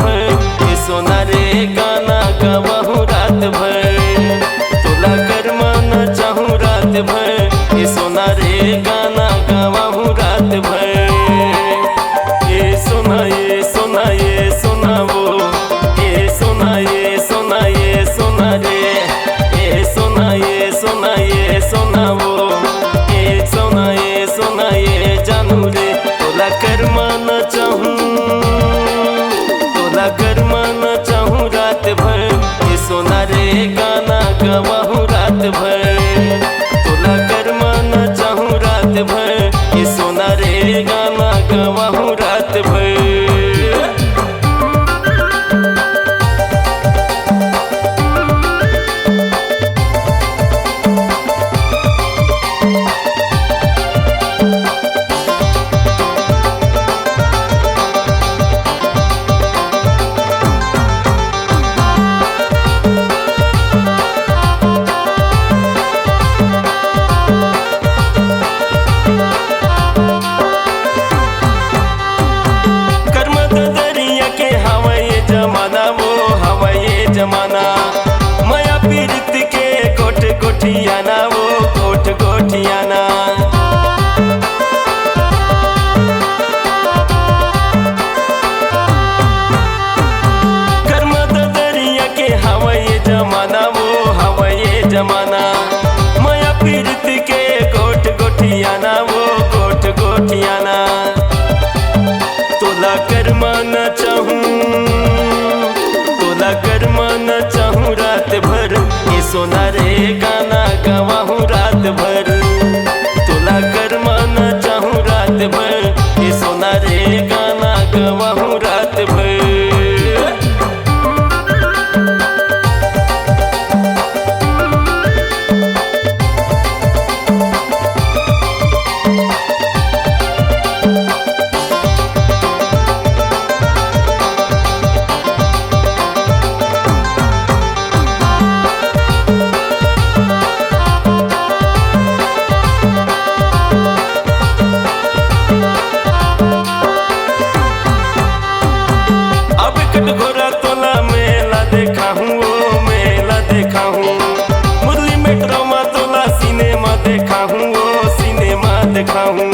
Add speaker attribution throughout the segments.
Speaker 1: भर, ये सोना रे गाना गवाहूँ रात भर। तोला कर मन चाहूँ रात भर, ये सोना रे गाना गवाहूँ रात भर। ये सोना ये सोना ये सोना वो, ये सोना ये सोना ये सोना रे, ये सोना ये सोना ये सोना वो, ये सोना ये सोना ये जानू रे। तोला कर मन चाहूँ, तोला कर मन चाहूँ रात भर, ये सोना रे गाना गवाहूँ रात भर। तोला कर मन चाहूँ रात भर, ये सोना रे गाना गवाहूँ रात भर। जमाना माया पीड़ित के कोठ कोठियाना, वो कोठ कोठियाना। कर्म दरिया के हवाई जमाना, वो हवाई जमाना। माया पीड़ित के कोठ कोठियाना, वो कोठ कोठियाना। तोला कर मन चाहूँ, तोला कर मन चाहूँ रात भर, ये सोना रे गाना गवाहूँ रात भर। तोला कर मन चाहूँ रात भर, ये सोना रे गाना गवाहूँ रात भर। घोरा तोला मेला देखा हूँ, वो मेला देखा हूँ। मुरली मेट्रो में तोला सिनेमा देखा हूँ, वो सिनेमा देखा हूँ।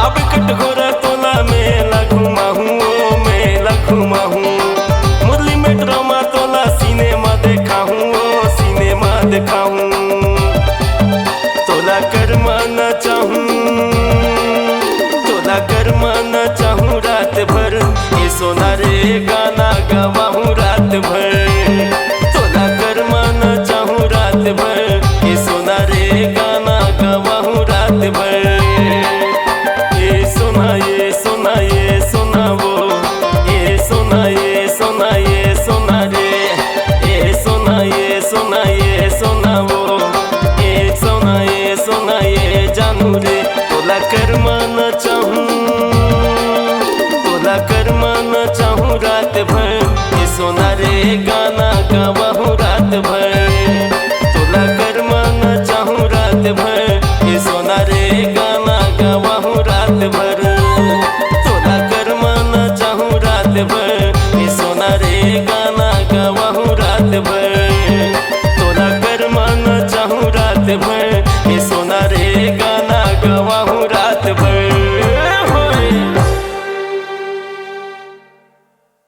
Speaker 1: अब कटघोरा तोला मेला घुमा हूँ, वो मेला घुमा हूँ। मुरली मेट्रो में तोला सिनेमा देखा हूँ, वो सिनेमा देखा हूँ। तोला कर मन चाहूँ, तोला कर मन चाहूँ रात भर, ये सोना रे गाना गवाहूँ रात भर। तोला कर मन चाहूँ रात भर, ये सोना रे गाना गवाहूँ रात भर। ये सोना ये सोना ये सोना वो, ये सोना ये सोना ये सोना रे, ये सोना ये सोना ये सोना वो, ये सोना ये सोना ये जानू रे। तोला कर मन चाहूँ, तोला कर मन चाहूँ रात भर, ये सोना रे गाना गवाहूँ रात भर।